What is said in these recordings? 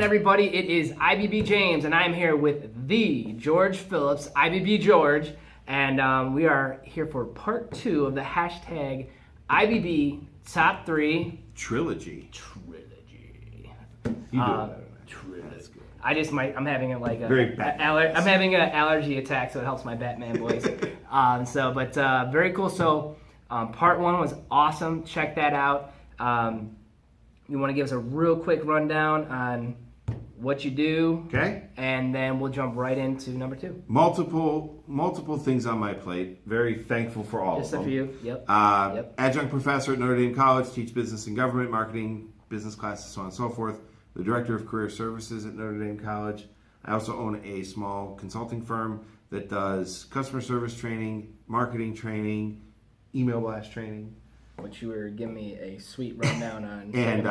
everybody? It is IBB James, and I'm here with the George Phillips, IBB George, and we are here for part 2 of the hashtag IBB Top 3 Trilogy. Trilogy. You do it better. Trilogy. That's good. I'm having Very Batman. I'm having an allergy attack, so it helps my Batman voice. Very cool. So part 1 was awesome. Check that out. You want to give us a real quick rundown on what you do, Okay. and then we'll jump right into number 2. Multiple things on my plate. Very thankful for all Just of a them. few. Yep. Yep. Adjunct professor at Notre Dame College, teach business and government, marketing, business classes, so on and so forth. The director of career services at Notre Dame College. I also own a small consulting firm that does customer service training, marketing training, email blast training. Which you were giving me a sweet rundown on. And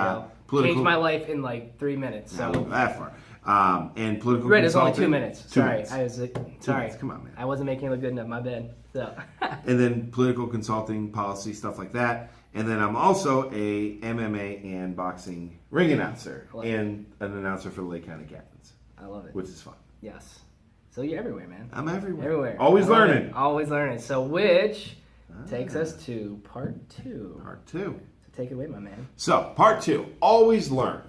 changed my life in like 3 minutes. So not that far. And political Right, it's only consulting. 2 minutes. 2 Sorry, minutes. I was 2 sorry. minutes. Come on, man. I wasn't making it look good enough. My bad. So. And then political consulting, policy, stuff like that. And then I'm also a MMA and boxing ring announcer and an announcer for the Lake County Captains. I love it. Which is fun. Yes. So you're everywhere, man. I'm everywhere. Everywhere. Always I love learning. it. Always learning. So which takes us to part 2. Part 2. So take it away, my man. So, part 2. Always learn.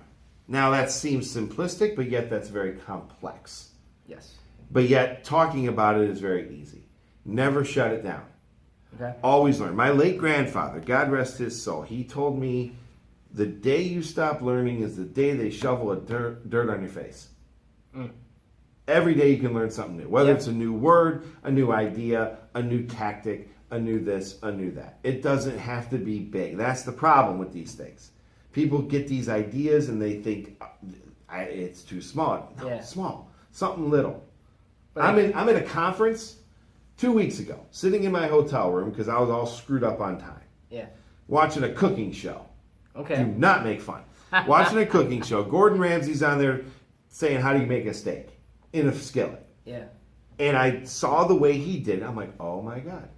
Now, that seems simplistic, but yet that's very complex. Yes. But yet, talking about it is very easy. Never shut it down. Okay. Always learn. My late grandfather, God rest his soul, he told me the day you stop learning is the day they shovel dirt on your face. Every day you can learn something new, whether it's a new word, a new idea, a new tactic, a new this, a new that. It doesn't have to be big. That's the problem with these things. People get these ideas and they think it's too small. No, it's small. Something little. I'm at a conference 2 weeks ago, sitting in my hotel room because I was all screwed up on time. Yeah. Watching a cooking show. Okay. Do not make fun. Watching a cooking show. Gordon Ramsay's on there saying, how do you make a steak? In a skillet. Yeah. And I saw the way he did it. I'm like, oh my God.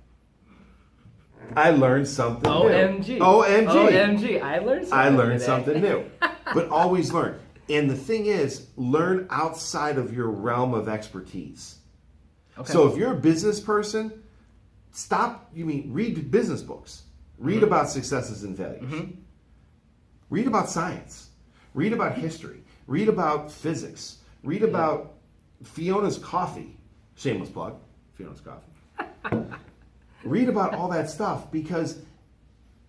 I learned something OMG. new. OMG. OMG. I learned something I learned today. something new. But always learn. And the thing is, learn outside of your realm of expertise. Okay. So if you're a business person, read business books. Read about successes and failures. Read about science. Read about history. Read about physics. Read about Fiona's coffee. Shameless plug. Fiona's coffee. Read about all that stuff because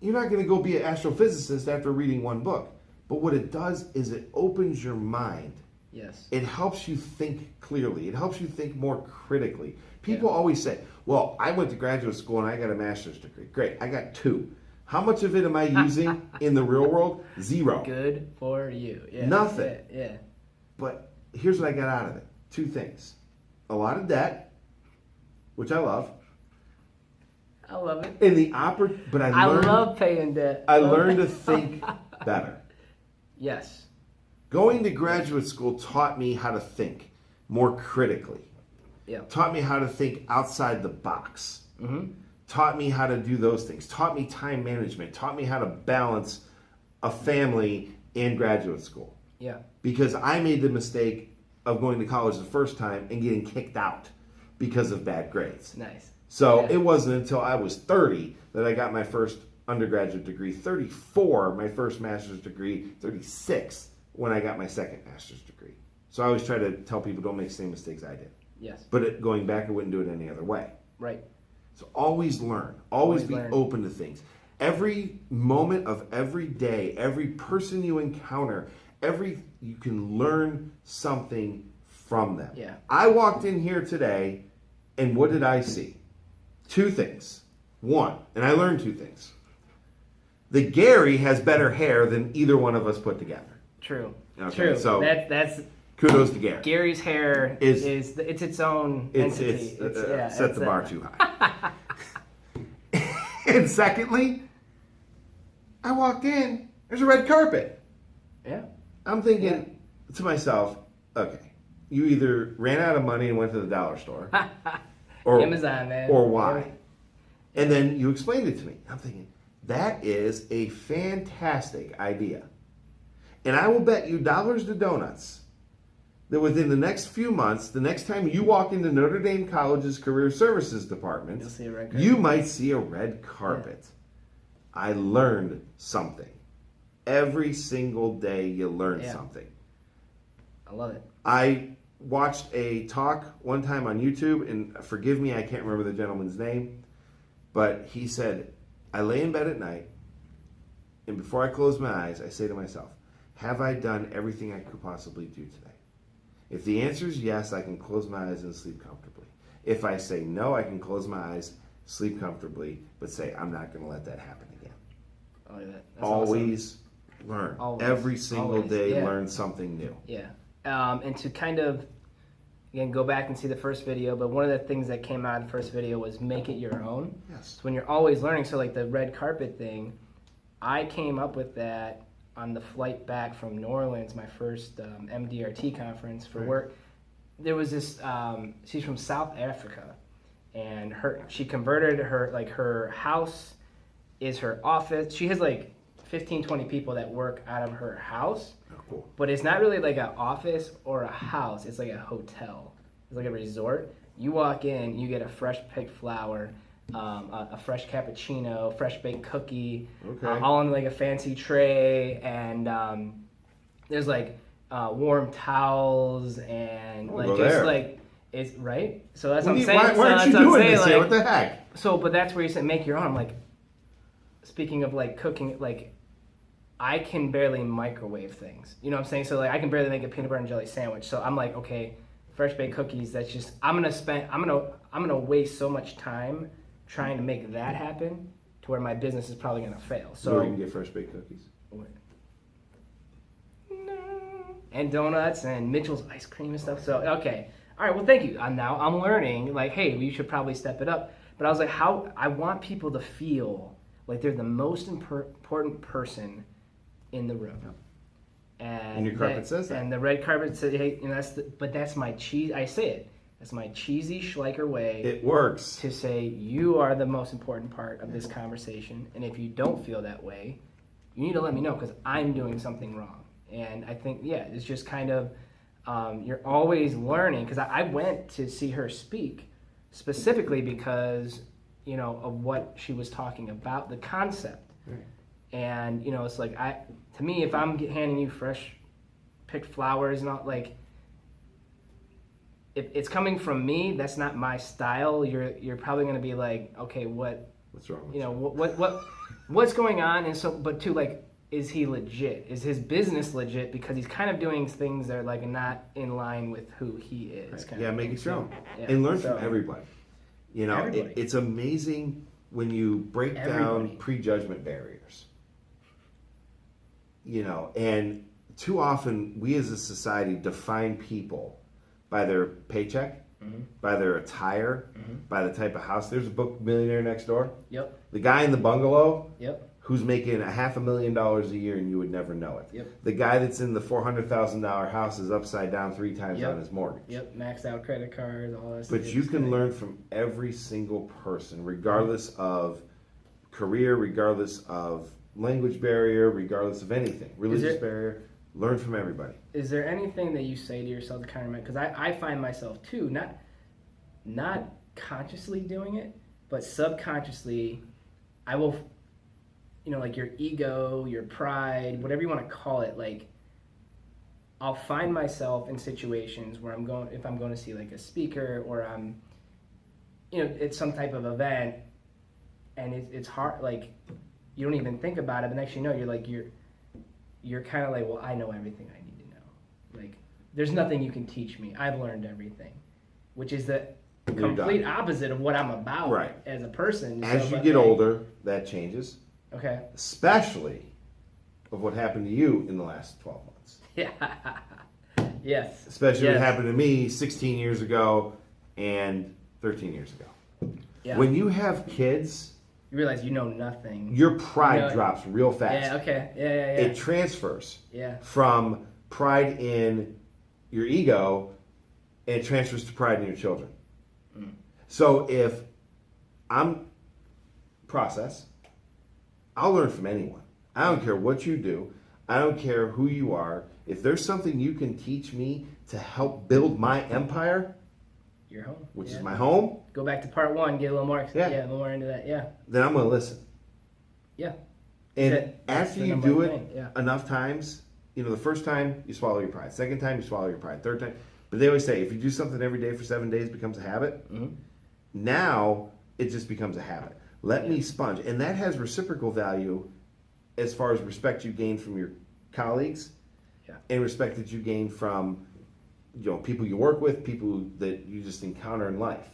you're not going to go be an astrophysicist after reading one book. But what it does is it opens your mind. Yes. It helps you think clearly. It helps you think more critically. People always say, well, I went to graduate school and I got a master's degree. Great. I got 2. How much of it am I using in the real world? 0. Good for you. Yeah. Nothing. Yeah. But here's what I got out of it. 2 things. A lot of debt, which I love. I love it. But I love paying debt. I learned to think better. Yes. Going to graduate school taught me how to think more critically. Yeah. Taught me how to think outside the box. Taught me how to do those things. Taught me time management. Taught me how to balance a family and graduate school. Yeah. Because I made the mistake of going to college the first time and getting kicked out because of bad grades. Nice. So it wasn't until I was 30 that I got my first undergraduate degree, 34 my first master's degree, 36 when I got my second master's degree. So I always try to tell people don't make the same mistakes I did. Yes. But going back, I wouldn't do it any other way. Right. So always learn. Always be open to things. Every moment of every day, every person you encounter, you can learn something from them. Yeah. I walked in here today, and what did I see? 2 things. 1, and I learned 2 things. That Gary has better hair than either one of us put together. True. Okay, True. so that's kudos to Gary. Gary's hair is its own entity. Set the bar too high. And secondly, I walked in. There's a red carpet. Yeah. I'm thinking to myself, okay, you either ran out of money and went to the dollar store, or Amazon, man, or why? And then you explained it to me. I'm thinking that is a fantastic idea, and I will bet you dollars to donuts that within the next few months, the next time you walk into Notre Dame College's Career Services Department, You'll see a red carpet. you might see a red carpet. I learned something. Every single day you learn something. I love it. I watched a talk one time on YouTube, and forgive me, I can't remember the gentleman's name, but he said, I lay in bed at night, and before I close my eyes, I say to myself, have I done everything I could possibly do today? If the answer is yes, I can close my eyes and sleep comfortably. If I say no, I can close my eyes, sleep comfortably, but say, I'm not going to let that happen again. I like that. That's Always learn. Always. Every single day, Yeah. learn something new. Yeah. And to kind of, again, go back and see the first video, but one of the things that came out of the first video was make it your own. Yes. So when you're always learning, so like the red carpet thing, I came up with that on the flight back from New Orleans, my first MDRT conference for work. There was this, she's from South Africa, and she converted her house is her office. She has like 15, 20 people that work out of her house. Oh, cool. But it's not really like an office or a house. It's like a hotel. It's like a resort. You walk in, you get a fresh picked flower, a fresh cappuccino, fresh baked cookie, all on like a fancy tray, and there's like warm towels and like just there. like it's right. So that's what I'm Why saying. aren't you doing this here? What the heck? So, but that's where you said make your own. I'm like, speaking of like cooking, like I can barely microwave things. You know what I'm saying? So like I can barely make a peanut butter and jelly sandwich. So I'm like, okay, fresh baked cookies. That's just I'm gonna waste so much time trying to make that happen to where my business is probably gonna fail. So you can get fresh baked cookies. And donuts and Mitchell's ice cream and stuff. So okay, all right. Well, thank you. Now I'm learning. Like, hey, we should probably step it up. But I was like, how I want people to feel like they're the most important person in the room. And your carpet says that. And the red carpet said, hey, you know, that's my cheese. I say it. That's my cheesy Schleicher way. It works. To say you are the most important part of this conversation. And if you don't feel that way, you need to let me know because I'm doing something wrong. And I think, it's just kind of, you're always learning. Because I went to see her speak specifically because, you know, of what she was talking about, the concept. Right. And, you know, it's like, to me, if I'm handing you fresh picked flowers, not like, if it's coming from me, that's not my style. You're probably going to be like, okay, what's wrong with you know, what's going on? And so, but too, like, is he legit? Is his business legit? Because he's kind of doing things that are like not in line with who he is. Right. Make it your own. And learn from everybody. You know, it's amazing when you break down prejudgment barriers. You know, and too often we as a society define people by their paycheck, by their attire, by the type of house. There's a book, Millionaire Next Door. Yep. The guy in the bungalow. Yep. Who's making $500,000 a year and you would never know it. Yep. The guy that's in the $400,000 house is upside down 3 times on his mortgage. Yep, maxed out credit cards, all that stuff. But you can learn from every single person, regardless of career, regardless of language barrier, regardless of anything, religious barrier. Learn from everybody. Is there anything that you say to yourself to kind of, because I find myself too, not consciously doing it, but subconsciously, I will, you know, like your ego, your pride, whatever you want to call it, like I'll find myself in situations where if I'm going to see like a speaker or I'm, you know, it's some type of event and it's hard, like you don't even think about it, but next you know, you're kind of like, well, I know everything I need to know. Like there's nothing you can teach me. I've learned everything, which is the complete opposite of what I'm about as a person. As you get older, that changes. Okay. Especially of what happened to you in the last 12 months. Yeah. Yes. Especially what happened to me 16 years ago and 13 years ago. Yeah. When you have kids, you realize you know nothing. Your pride drops real fast. Yeah, okay. Yeah. It transfers from pride in your ego and it transfers to pride in your children. Mm. So if I'm I'll learn from anyone. I don't care what you do. I don't care who you are. If there's something you can teach me to help build my empire, Your home, which is my home, go back to part 1, get a little more, Yeah. a little more into that, then I'm going to listen. yeah. And That's after the you number do one it thing, yeah. enough times, the first time you swallow your pride. Second time you swallow your pride. Third time. But they always say if you do something every day for 7 days, it becomes a habit. Mm-hmm. Now it just becomes a habit. Let me sponge. And that has reciprocal value as far as respect you gain from your colleagues and respect that you gain from people you work with, people that you just encounter in life.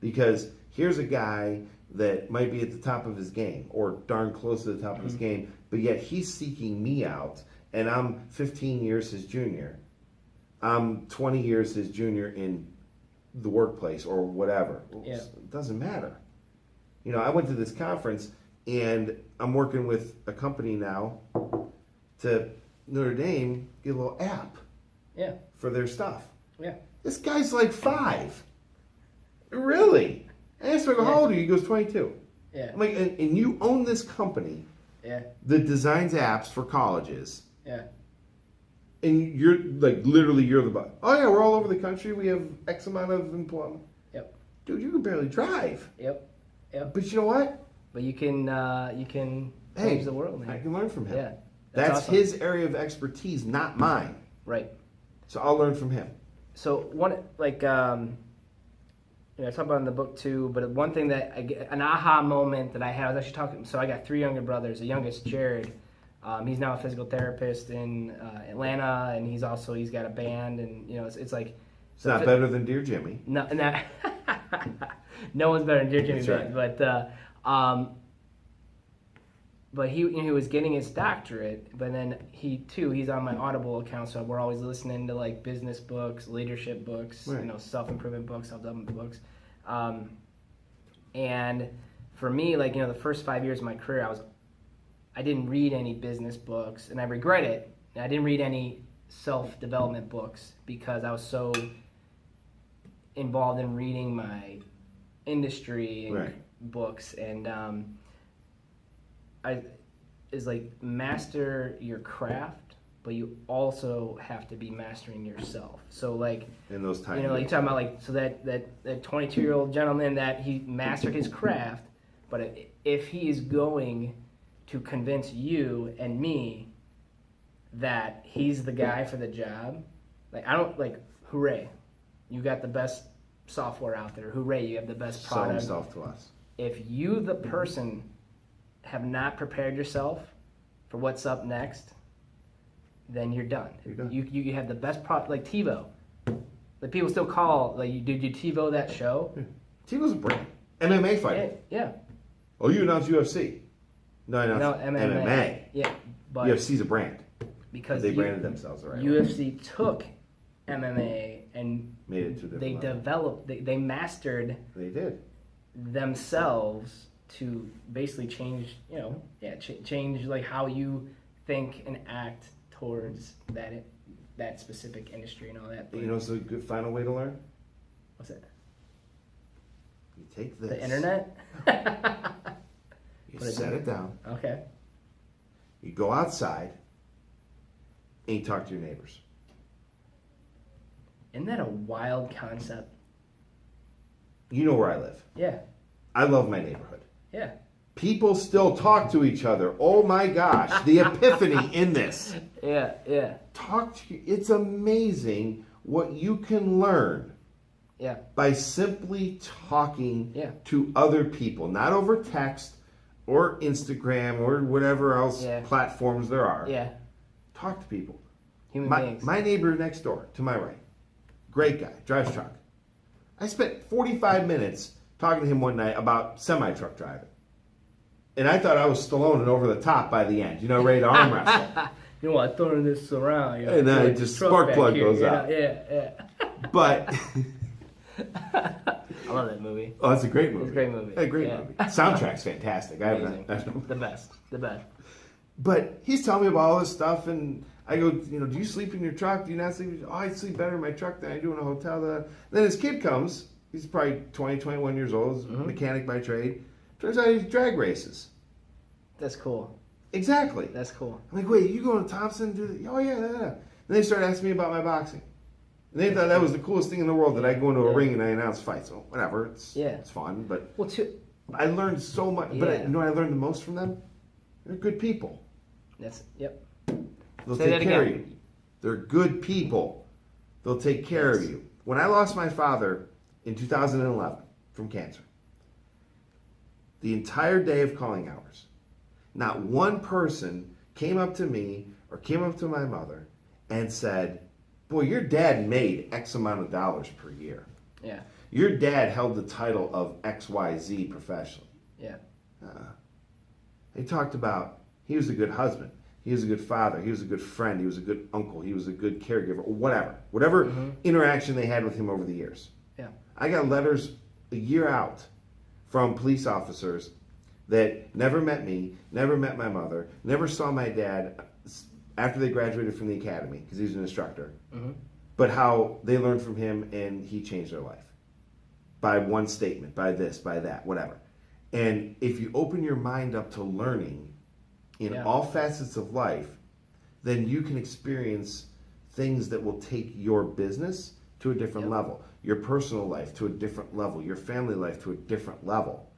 Because here's a guy that might be at the top of his game or darn close to the top of his game, but yet he's seeking me out, and I'm 15 years his junior. I'm 20 years his junior in the workplace or whatever. Yeah. It doesn't matter. I went to this conference, and I'm working with a company now to Notre Dame get a little app for their stuff. Yeah. This guy's like 5. Really? I asked him, how old are you? He goes, 22. Yeah. I'm like, and you own this company that designs apps for colleges. Yeah. And you're like, literally, you're the boss. Oh, yeah, we're all over the country. We have X amount of employment. Yep. Dude, you can barely drive. Yep. But you know what? But you can change the world, man. I can learn from him. Yeah. That's awesome. his area of expertise, not mine. Right. So I'll learn from him. So one, like, I talk about in the book too, but one thing that an aha moment that I had, I was actually talking, so I got 3 younger brothers. The youngest, Jared, he's now a physical therapist in Atlanta, and he's got a band, and it's like... It's not better than Dear Jimmy. No, no one's better than Dear Jimmy, That's right. But he was getting his doctorate, but then he's on my Audible account, so we're always listening to like business books, leadership books, right. Self-improvement books, self-development books. And for me, like, the first 5 years of my career, I didn't read any business books, and I regret it. I didn't read any self-development books because I was so involved in reading my industry and books, and is like master your craft, but you also have to be mastering yourself. So like in those times, like you're talking about, like, so that 22-year-old gentleman, that he mastered his craft, but if he is going to convince you and me that he's the guy for the job, hooray, you got the best software out there, hooray, you have the best product. Sell himself to us. If you, the person, have not prepared yourself for what's up next, then you're done. You have the best product, like TiVo. Like, people still call, like, did you TiVo that show? Yeah. TiVo's a brand. MMA fighter. Yeah. Oh, you announced UFC. No, I announced MMA. Yeah, but UFC's a brand. Because they branded themselves the right way. UFC took MMA and made it to they developed, they mastered They did. themselves to basically change, change like how you think and act towards that specific industry and all that. But, it's a good final way to learn? what's it? You take this. The internet? You set it down. Okay. You go outside and you talk to your neighbors. Isn't that a wild concept? You know where I live. Yeah. I love my neighborhood. Yeah. People still talk to each other. Oh my gosh, the epiphany in this. Yeah, yeah. It's amazing what you can learn by simply talking to other people, not over text or Instagram or whatever else platforms there are. Yeah. Talk to people. Human beings. My neighbor next door, to my right, great guy, drives truck. I spent 45 minutes talking to him one night about semi-truck driving. And I thought I was Stallone and over the top by the end, ready to arm wrestle. You know what, throwing this around. And then just spark plug goes out. Yeah. But I love that movie. Oh, it's a great movie. It's a great movie. A great movie. Soundtrack's fantastic. The best. But he's telling me about all this stuff, and I go, do you sleep in your truck? Do you not sleep? Oh, I sleep better in my truck than I do in a hotel. Then his kid comes. He's probably 20, 21 years old. He's a mechanic by trade. Turns out he drag races. That's cool. Exactly. That's cool. I'm like, wait, you going to Thompson? Oh, yeah. Then they started asking me about my boxing. And they thought that was the coolest thing in the world, that I go into a ring and I announce fights. So whatever, it's fun. But I learned so much. But you know what I learned the most from them? They're good people. They'll take care of you. They're good people. They'll take care of you. When I lost my father in 2011 from cancer, the entire day of calling hours, not one person came up to me or came up to my mother and said, boy, your dad made X amount of dollars per year. Yeah. Your dad held the title of XYZ professionally. Yeah. They talked about he was a good husband. He was a good father. He was a good friend. He was a good uncle. He was a good caregiver. Or whatever interaction they had with him over the years. Yeah. I got letters a year out from police officers that never met me, never met my mother, never saw my dad after they graduated from the academy, because he was an instructor, but how they learned from him and he changed their life by one statement, by this, by that, whatever. And if you open your mind up to learning in all facets of life, then you can experience things that will take your business to a different level, your personal life to a different level, your family life to a different level,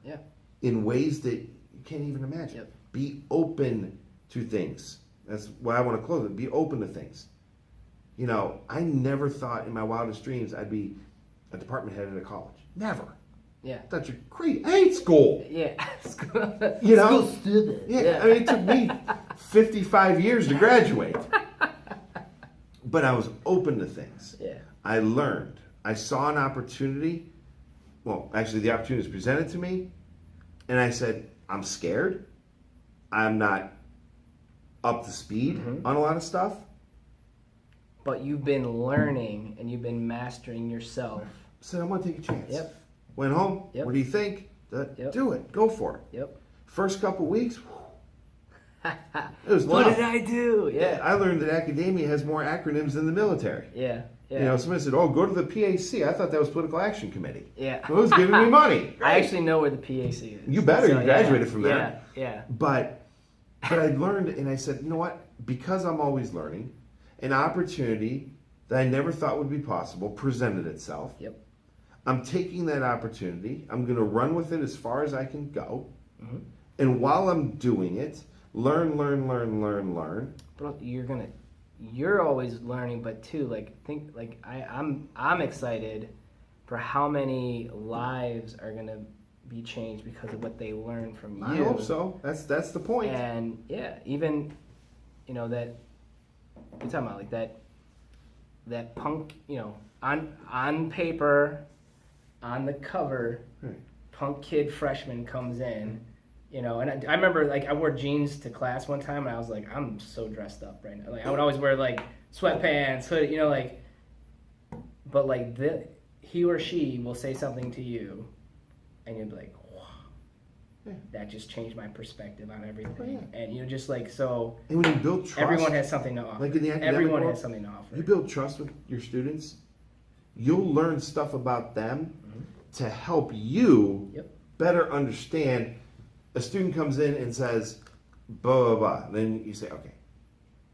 in ways that you can't even imagine. Be open to things. That's why I want to close it. Be open to things. You know, I never thought in my wildest dreams I'd be a department head at a college. Never. Yeah. I thought you're crazy. I hate school. Yeah. You know? School's stupid. Yeah. I mean, it took me 55 years to graduate. But I was open to things. Yeah. I learned. I saw an opportunity. Well, actually, the opportunity was presented to me. And I said, I'm scared. I'm not up to speed on a lot of stuff. But you've been learning and you've been mastering yourself. So I'm going to take a chance. Yep. Went home. What do you think? Do it. Go for it. Yep. First couple weeks, it was what tough. did I do? Yeah. I learned that academia has more acronyms than the military. Yeah. You know, somebody said, "Oh, go to the PAC." I thought that was Political Action Committee. Yeah. Who's giving me money? I actually know where the PAC is. You better. You graduated from there. Yeah. But I learned, and I said, you know what? Because I'm always learning, an opportunity that I never thought would be possible presented itself. Yep. I'm taking that opportunity. I'm going to run with it as far as I can go. And while I'm doing it, learn. But you're always learning, but too, I'm excited for how many lives are gonna be changed because of what they learn from you. I hope so. That's the point. And even that you're talking about, like that punk, on paper, on the cover, punk kid freshman comes in. And I remember, I wore jeans to class one time, and I was like, I'm so dressed up right now. I would always wear, sweatpants, hoodie, but, he or she will say something to you, and you'll be like, wow, that just changed my perspective on everything. And, so... And when you build trust... Everyone has something to offer. Like in the academic Everyone world, has something to offer. You build trust with your students, you'll learn stuff about them to help you better understand... A student comes in and says, blah, blah, blah. And then you say, okay,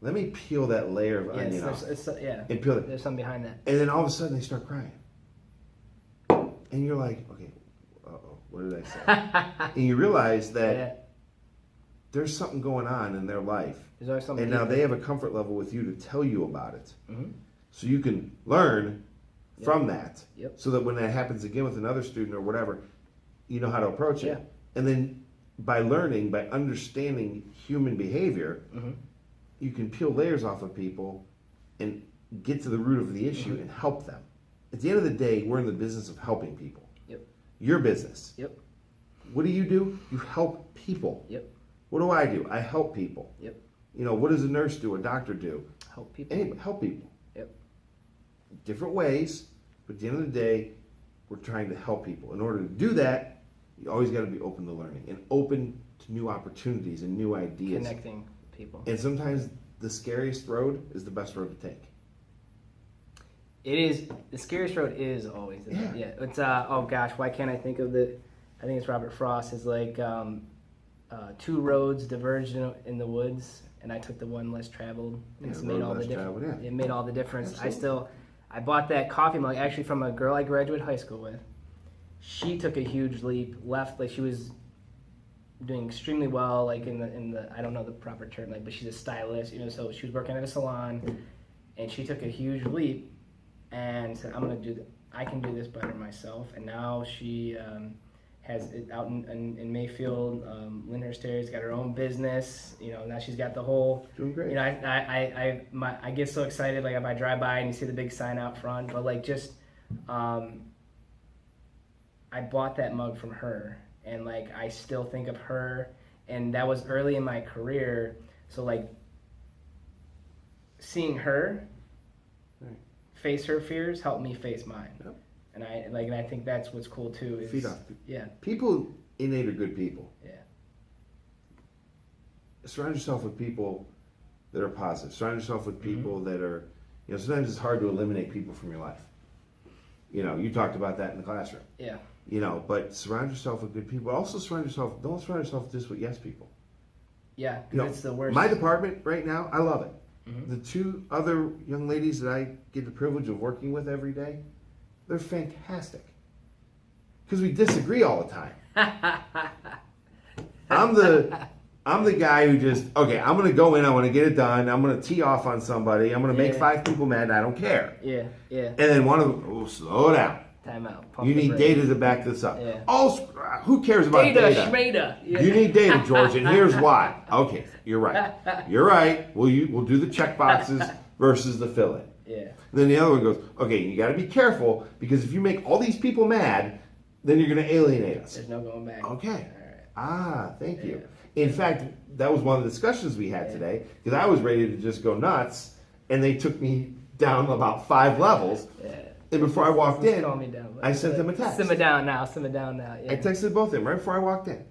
let me peel that layer of onion off. And peel it. There's something behind that. And then all of a sudden they start crying. And you're like, okay, what did I say? And you realize that there's something going on in their life. There's always something. And now they have a comfort level with you to tell you about it. So you can learn from that. So that when that happens again with another student or whatever, you know how to approach it. And then by learning, by understanding human behavior, you can peel layers off of people and get to the root of the issue and help them. At the end of the day, we're in the business of helping people. Your business. What do? You help people. What do? I help people. What does a nurse do? A doctor do? Help people. Help people. Different ways, but at the end of the day, we're trying to help people. In order to do that, you always got to be open to learning and open to new opportunities and new ideas. Connecting people. And sometimes the scariest road is the best road to take. It is. The scariest road is always. It's, oh gosh, why can't I think of the... I think it's Robert Frost. Is 2 roads diverged in the woods, and I took the one less traveled. And it's made all the difference. Yeah. It made all the difference. Absolutely. I bought that coffee mug actually from a girl I graduated high school with. She took a huge leap, left, like she was doing extremely well, like in the I don't know the proper term, like, but she's a stylist, so she was working at a salon, and she took a huge leap and said, I can do this better myself. And now she has it out in Mayfield, Lyndhurst area. She's got her own business. Now she's got the whole. Doing great. I get so excited, like if I drive by and you see the big sign out front, but like just, I bought that mug from her, and like I still think of her, and that was early in my career. So like seeing her face her fears helped me face mine. Yep. And I think that's what's cool too. Is, Feed off. Yeah. People innate are good people. Yeah. Surround yourself with people that are positive. Surround yourself with people that are, sometimes it's hard to eliminate people from your life. You talked about that in the classroom. Yeah. But surround yourself with good people. Also don't surround yourself just with yes people. Yeah, because it's the worst. My department right now, I love it. Mm-hmm. The 2 other young ladies that I get the privilege of working with every day, they're fantastic. Because we disagree all the time. I'm the guy who just, I'm going to go in, I want to get it done, I'm going to tee off on somebody, I'm going to make 5 people mad, and I don't care. Yeah. And then one of them, slow down. Time out. You need data to back this up. Yeah. Who cares about data? Schmata. Yeah. You need data, George, and here's why. Okay, you're right. You're right. We'll do the check boxes versus the fill-in. Yeah. Then the other one goes, okay, you got to be careful because if you make all these people mad, then you're going to alienate us. There's no going back. Okay. All right. Thank you. In fact, that was one of the discussions we had today because I was ready to just go nuts, and they took me down about 5 levels. Yeah. And before I walked in, calm me down. I sent them a text. Simmer down now. Yeah. I texted both of them right before I walked in.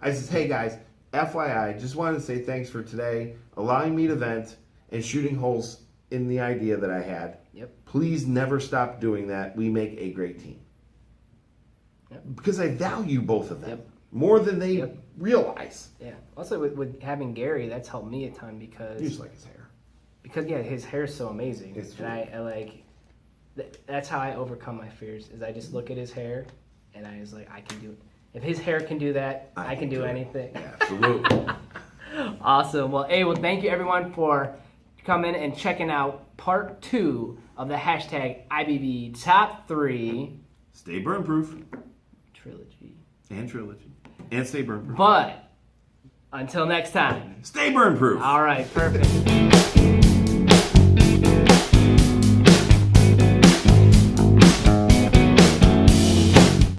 I said, hey guys, FYI, just wanted to say thanks for today, allowing me to vent and shooting holes in the idea that I had. Yep. Please never stop doing that. We make a great team. Yep. Because I value both of them more than they realize. Yeah. Also, with having Gary, that's helped me a ton because... You just like his hair. Because, his hair is so amazing. It's and I like... That's how I overcome my fears, is I just look at his hair, and I was like, I can do it. If his hair can do that, I can do anything. Absolutely. Awesome. Well, thank you everyone for coming and checking out part 2 of the hashtag IBB Top 3 Stay burn proof. Trilogy. And Trilogy. And stay burn proof. But until next time. Stay burn proof. All right, perfect.